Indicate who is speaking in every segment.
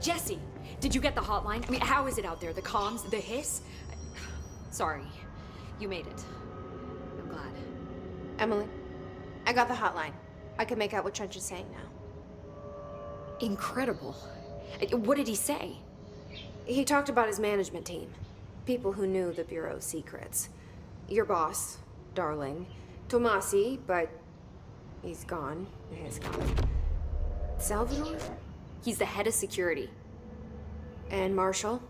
Speaker 1: Jesse, did you get the hotline? I mean, how is it out there? The comms? The hiss? Sorry. You made it. I'm glad.
Speaker 2: Emily, I got the hotline. I can make out what Trench is saying now.
Speaker 1: Incredible. What did he say?
Speaker 2: He talked about his management team. People who knew the Bureau's secrets. Your boss, Darling. Tomasi, but He's gone. He's gone. Salvador?
Speaker 1: He's the head of security.
Speaker 2: And Marshall?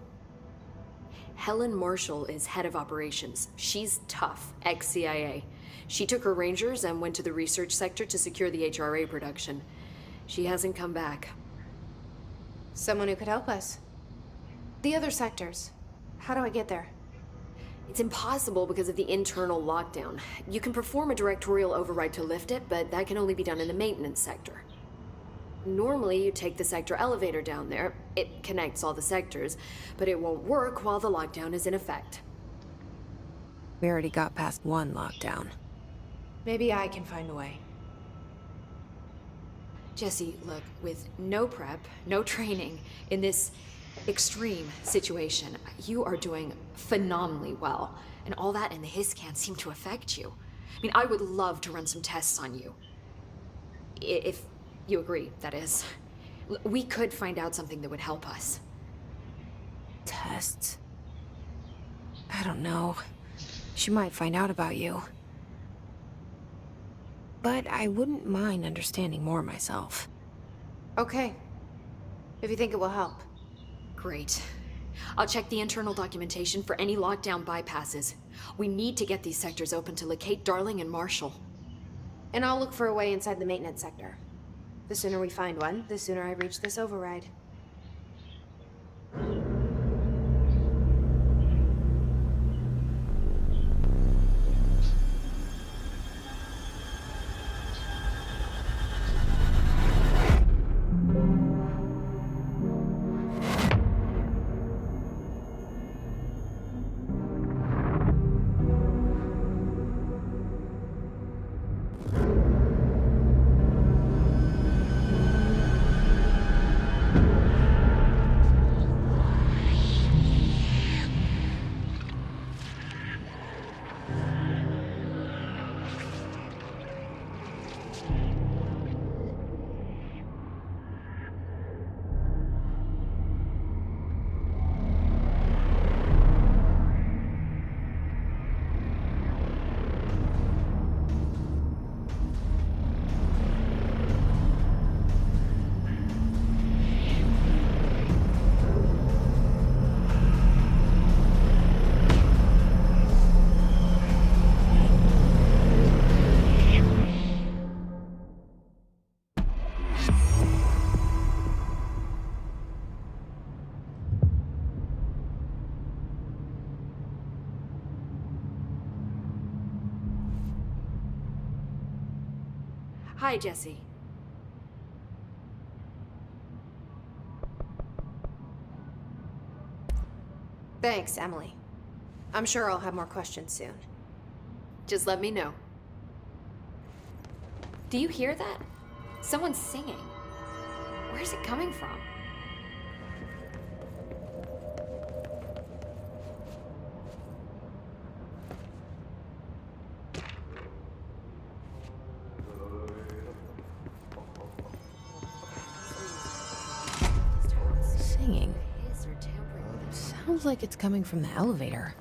Speaker 1: Helen Marshall is head of operations. She's tough, ex-CIA. She took her Rangers and went to the research sector to secure the HRA production. She hasn't come back.
Speaker 2: Someone who could help us. The other sectors. How do I get there?
Speaker 1: It's impossible because of the internal lockdown. You can perform a directorial override to lift it, but that can only be done in the maintenance sector. Normally, you take the sector elevator down there. It connects all the sectors, but it won't work while the lockdown is in effect.
Speaker 3: We already got past one lockdown.
Speaker 2: Maybe I can find a way.
Speaker 1: Jesse, look, with no prep, no training, in this extreme situation, you are doing phenomenally well. And all that and the hiss can't seem to affect you. I mean, I would love to run some tests on you. If you agree, that is. We could find out something that would help us.
Speaker 3: Tests? I don't know. She might find out about you. But I wouldn't mind understanding more myself.
Speaker 2: Okay. If you think it will help.
Speaker 1: Great. I'll check the internal documentation for any lockdown bypasses. We need to get these sectors open to locate Darling and Marshall.
Speaker 2: And I'll look for a way inside the maintenance sector. The sooner we find one, the sooner I reach this override.
Speaker 1: Hi, Jesse.
Speaker 2: Thanks, Emily. I'm sure I'll have more questions soon.
Speaker 1: Just let me know. Do you hear that? Someone's singing. Where's it coming from?
Speaker 3: Singing. Sounds like it's coming from the elevator.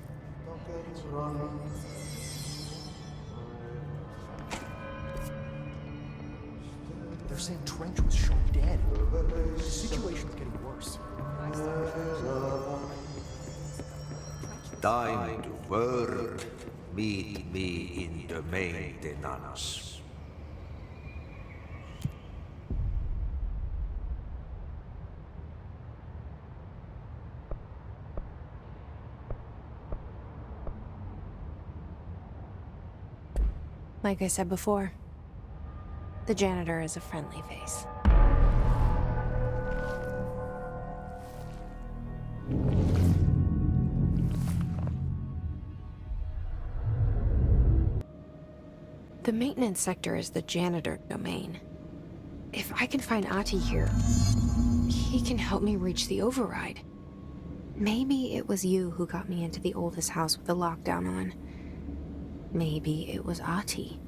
Speaker 4: They're saying Trench was shot dead. The situation's getting worse.
Speaker 5: Time to work. Meet me in the maintenance.
Speaker 3: Like I said before, the janitor is a friendly face. The maintenance sector is the janitor domain. If I can find Ahti here, he can help me reach the override. Maybe it was you who got me into the oldest house with the lockdown on. Maybe it was Ahti.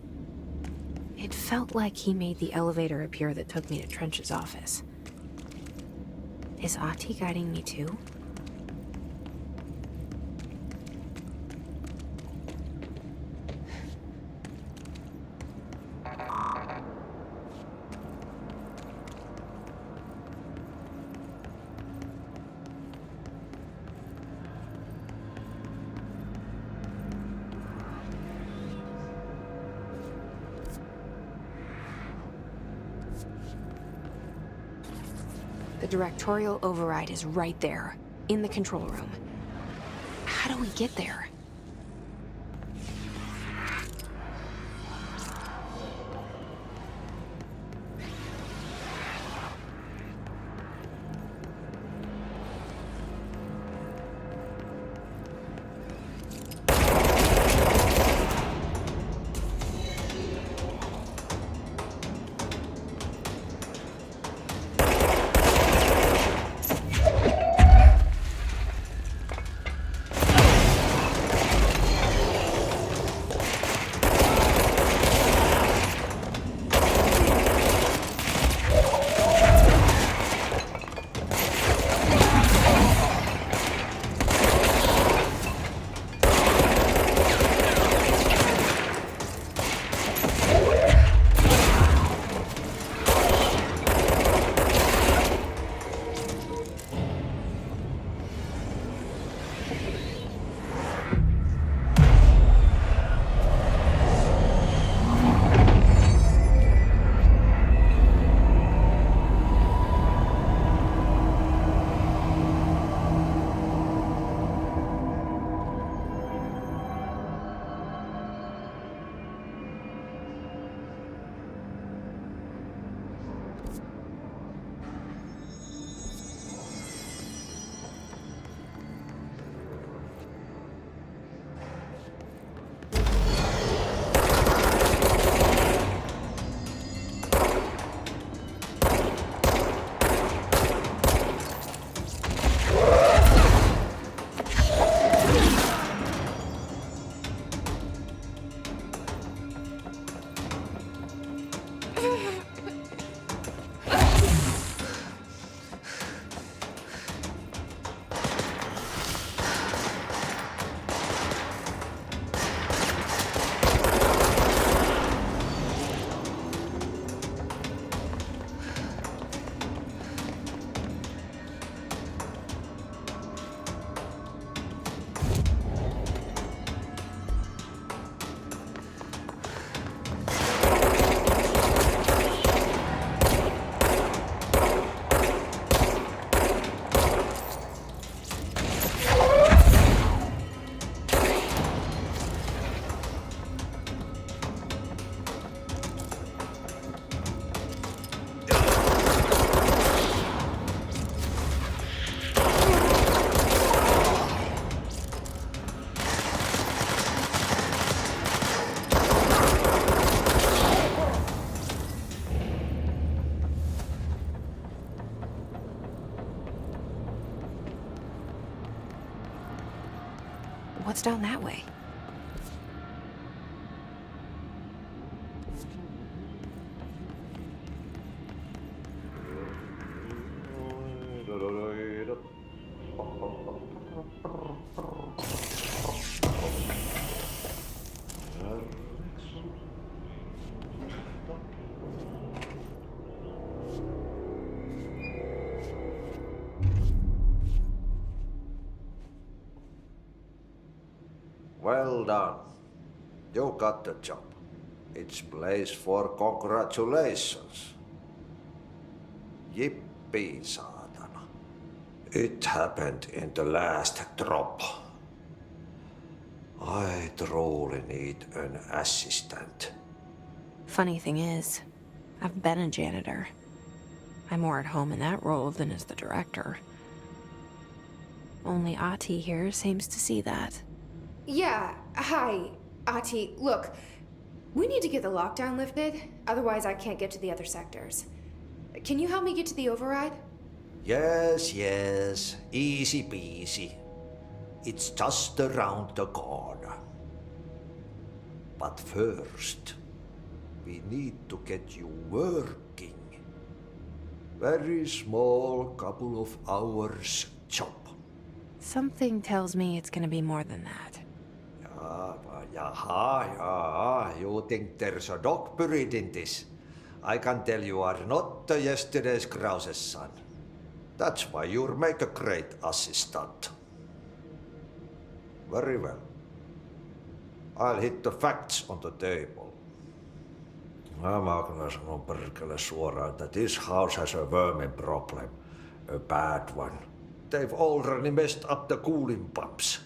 Speaker 3: It felt like he made the elevator appear that took me to Trench's office. Is Ahti guiding me too? The directorial override is right there, in the control room. How do we get there? What's down that way?
Speaker 5: Well done. You got the job. It's place for congratulations. Yippee, saatana. It happened in the last drop. I truly need an assistant.
Speaker 3: Funny thing is, I've been a janitor. I'm more at home in that role than as the director. Only Ahti here seems to see that.
Speaker 2: Yeah, hi, Ahti. Look, we need to get the lockdown lifted, otherwise I can't get to the other sectors. Can you help me get to the override?
Speaker 5: Yes, yes. Easy peasy. It's just around the corner. But first, we need to get you working. Very small, couple of hours job.
Speaker 3: Something tells me it's gonna be more than that.
Speaker 5: Yaha, you think there's a dog buried in this? I can tell you are not yesterday's Krause's son. That's why you'll make a great assistant. Very well. I'll hit the facts on the table. Mä kyllä sanon perkele suoraan, että this house has a vermin problem. A bad one. They've already messed up the cooling pumps.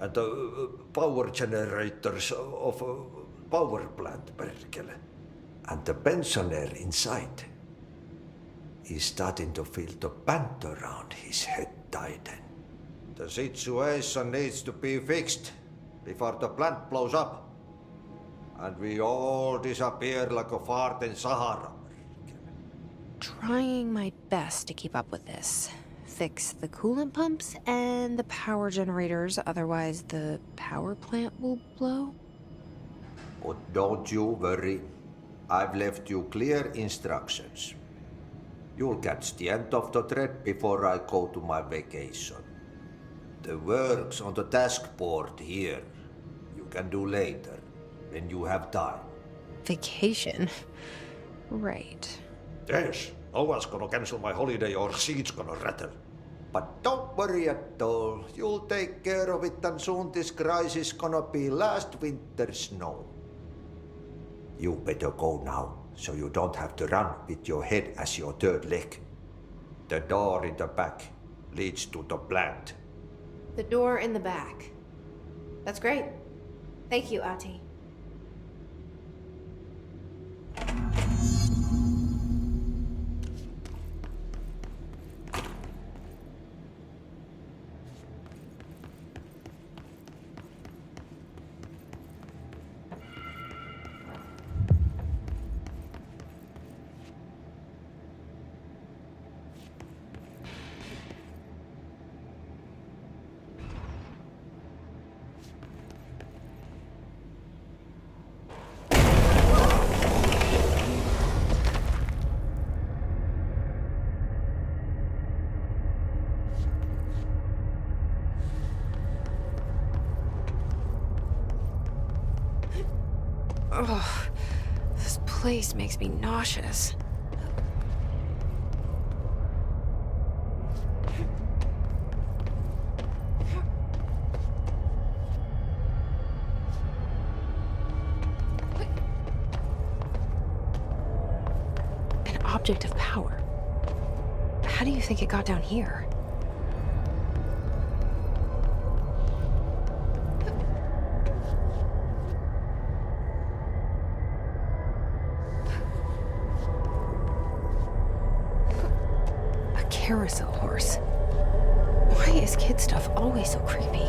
Speaker 5: And the power generators of a power plant, perkele. And the pensioner inside is starting to feel the band around his head tighten. The situation needs to be fixed before the plant blows up. And we all disappear like a fart in Sahara.
Speaker 3: Trying my best to keep up with this. Fix the coolant pumps and the power generators, otherwise the power plant will blow.
Speaker 5: But don't you worry. I've left you clear instructions. You'll catch the end of the thread before I go to my vacation. The work's on the task board here. You can do later, when you have time.
Speaker 3: Vacation? Right.
Speaker 5: Yes, no one's gonna cancel my holiday or seat's gonna rattle. But don't worry at all. You'll take care of it and soon this crisis gonna be last winter's snow. You better go now, so you don't have to run with your head as your third leg. The door in the back leads to the plant.
Speaker 2: The door in the back. That's great. Thank you, Ati.
Speaker 3: Ugh, this place makes me nauseous. An object of power. How do you think it got down here? Carousel horse. Why is kid stuff always so creepy?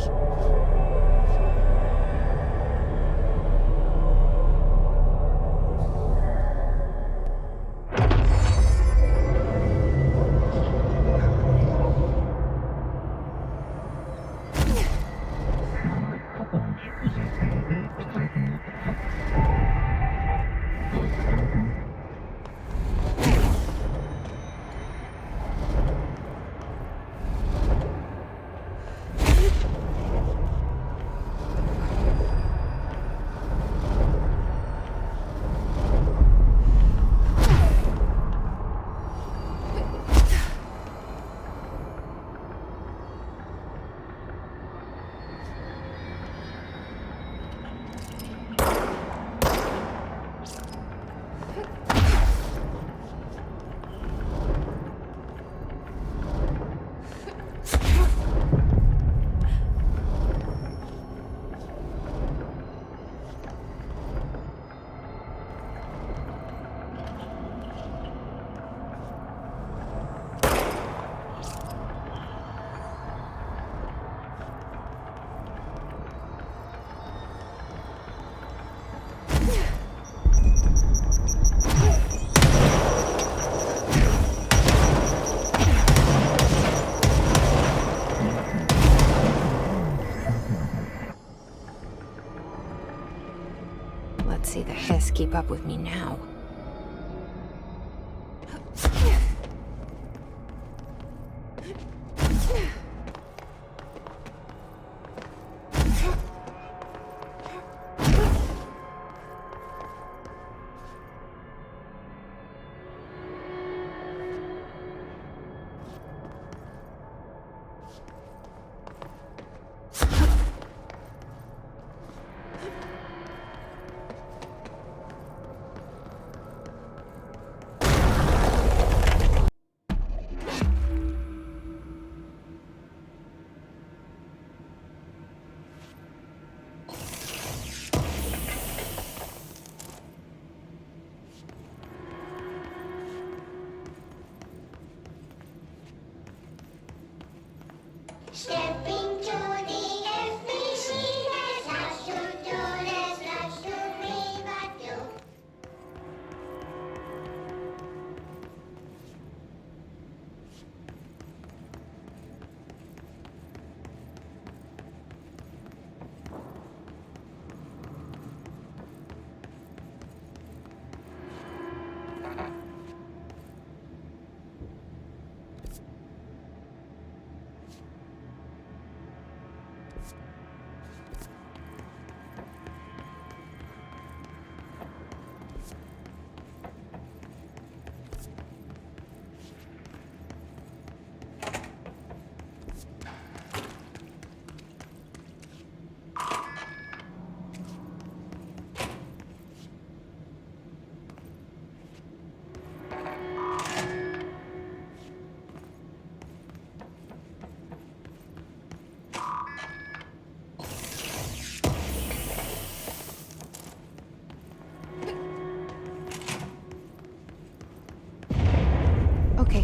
Speaker 3: Let's see the Hiss keep up with me now.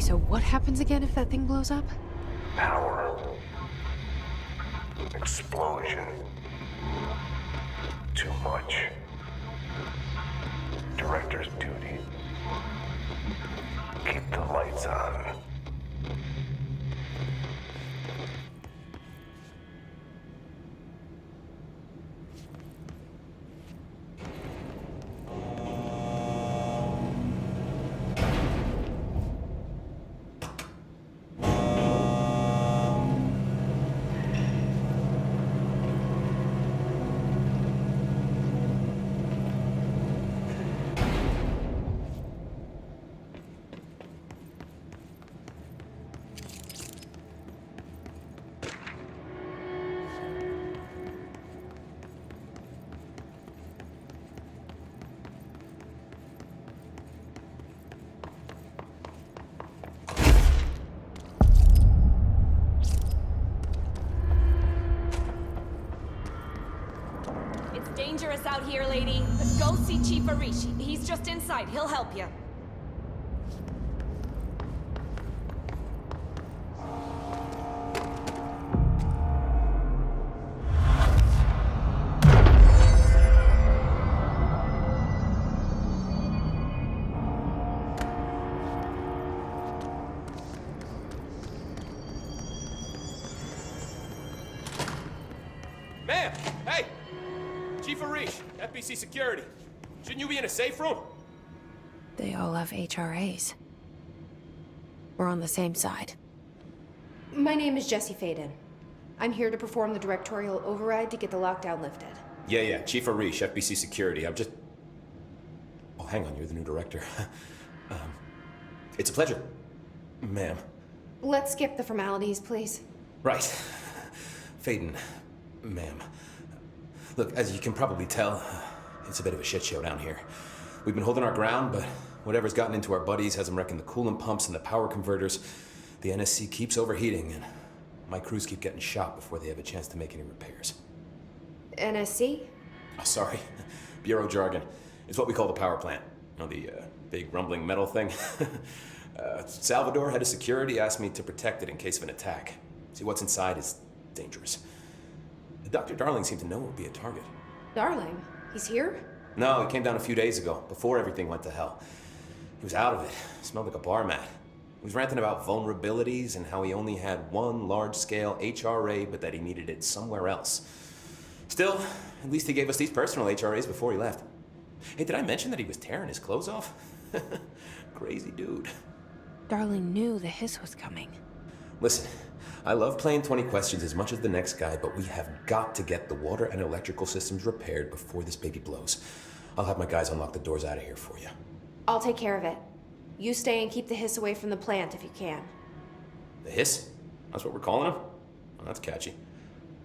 Speaker 3: so what happens again if that thing blows up?
Speaker 6: Power. Explosion. Too much. Director's duty. Keep the lights on.
Speaker 7: It's dangerous out here, lady. Go see Chief Arishi. He's just inside. He'll help you.
Speaker 8: Ma'am! Hey! Chief Arish, FBC Security. Shouldn't you be in a safe room?
Speaker 3: They all have HRAs. We're on the same side.
Speaker 2: My name is Jesse Faden. I'm here to perform the directorial override to get the lockdown lifted.
Speaker 8: Yeah, Chief Arish, FBC Security. I'm just... Oh, hang on, you're the new director. It's a pleasure, ma'am.
Speaker 2: Let's skip the formalities, please.
Speaker 8: Right. Faden, ma'am. Look, as you can probably tell, it's a bit of a shit show down here. We've been holding our ground, but whatever's gotten into our buddies has them wrecking the coolant pumps and the power converters. The NSC keeps overheating, and my crews keep getting shot before they have a chance to make any repairs.
Speaker 2: NSC?
Speaker 8: Oh, sorry. Bureau jargon. It's what we call the power plant. You know, the big rumbling metal thing? Salvador, head of security, asked me to protect it in case of an attack. See, what's inside is dangerous. Dr. Darling seemed to know it would be a target.
Speaker 2: Darling, he's here?
Speaker 8: No, he came down a few days ago, before everything went to hell. He was out of it. Smelled like a bar mat. He was ranting about vulnerabilities and how he only had one large-scale HRA, but that he needed it somewhere else. Still, at least he gave us these personal HRAs before he left. Hey, did I mention that he was tearing his clothes off? Crazy dude.
Speaker 3: Darling knew the hiss was coming.
Speaker 8: Listen, I love playing 20 questions as much as the next guy, but we have got to get the water and electrical systems repaired before this baby blows. I'll have my guys unlock the doors out of here for you.
Speaker 2: I'll take care of it. You stay and keep the hiss away from the plant if you can.
Speaker 8: The hiss? That's what we're calling him? Oh, that's catchy.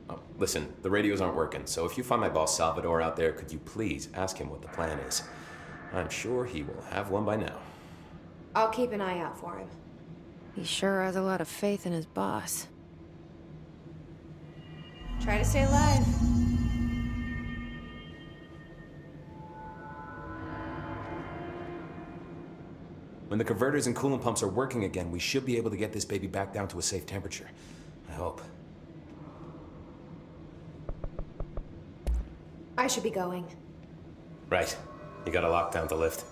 Speaker 8: Oh, listen, the radios aren't working, so if you find my boss Salvador out there, could you please ask him what the plan is? I'm sure he will have one by now.
Speaker 2: I'll keep an eye out for him.
Speaker 3: He sure has a lot of faith in his boss.
Speaker 2: Try to stay alive.
Speaker 8: When the converters and coolant pumps are working again, we should be able to get this baby back down to a safe temperature. I hope.
Speaker 2: I should be going.
Speaker 8: Right. You got a lockdown to lift.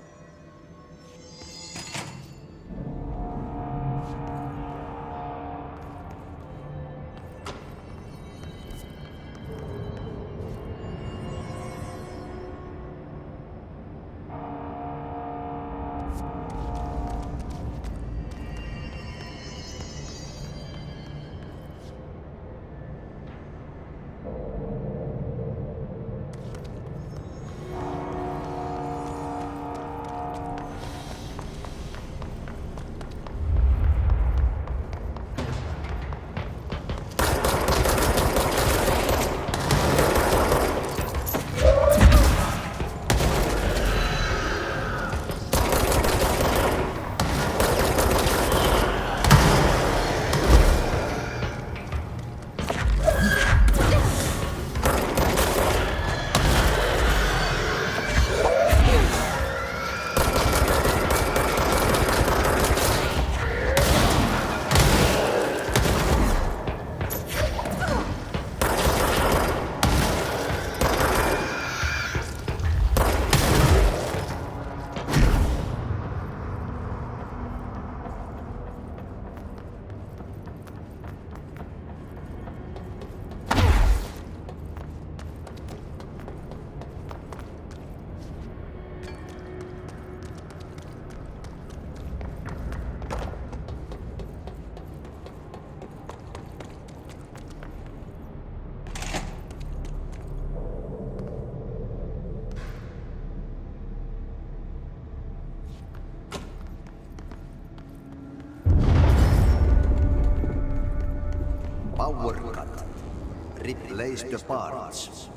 Speaker 5: place the parts.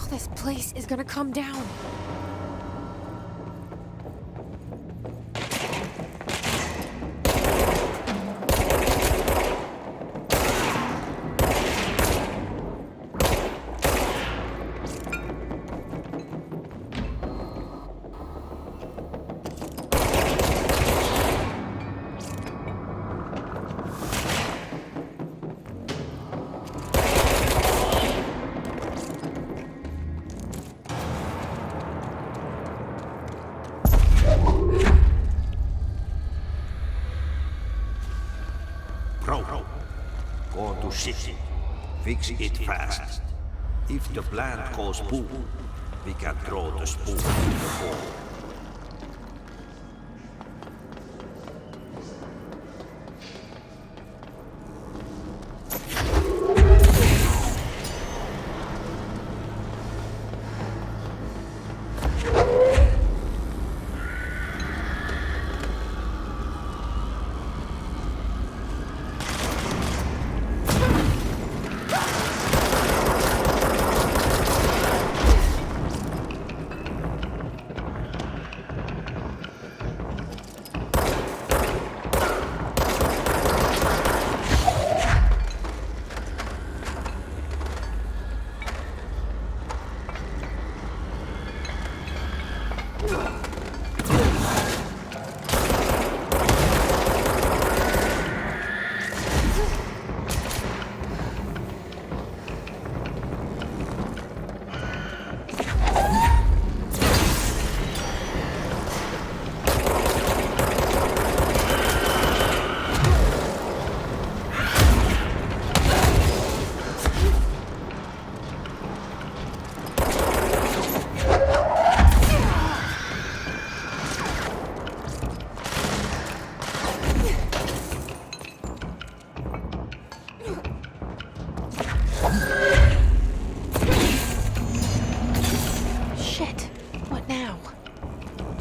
Speaker 3: This place is gonna come down.
Speaker 5: Go to city. Fix it fast. If the plant goes boom, we can throw the spoon in the hole.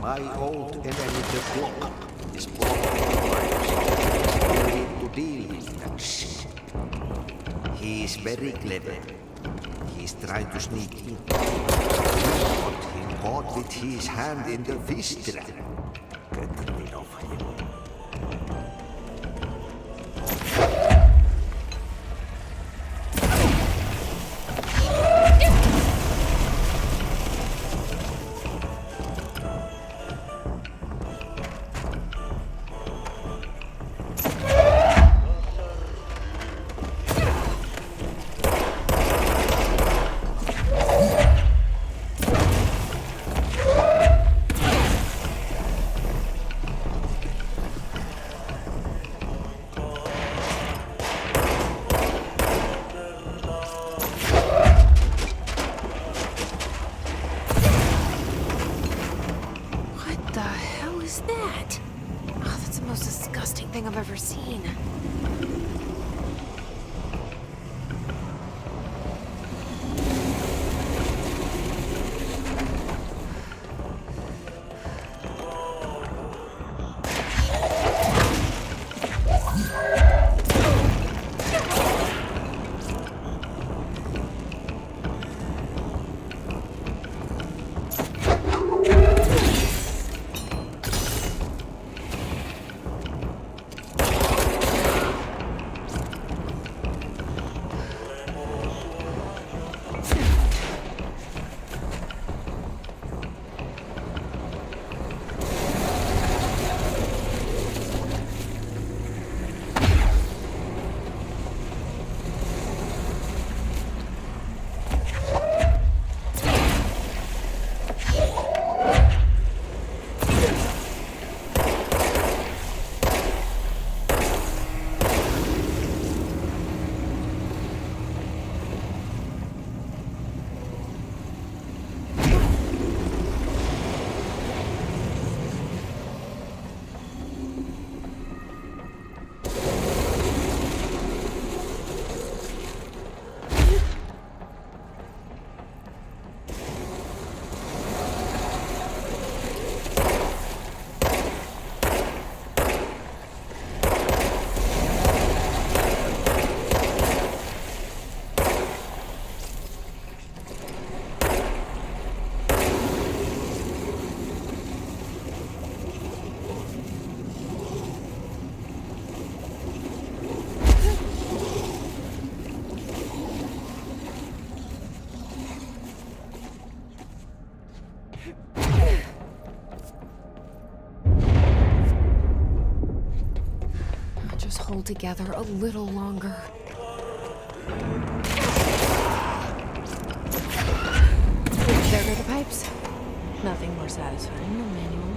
Speaker 5: My old enemy, the clock, is blocking the pipes. We need to deal with that shit. He is very clever. He's trying to sneak in. We got him caught with his hand in the fish trap. Get rid of him.
Speaker 3: What the hell is that? Oh, that's the most disgusting thing I've ever seen. Just hold together a little longer. There go the pipes. Nothing more satisfying, no manual.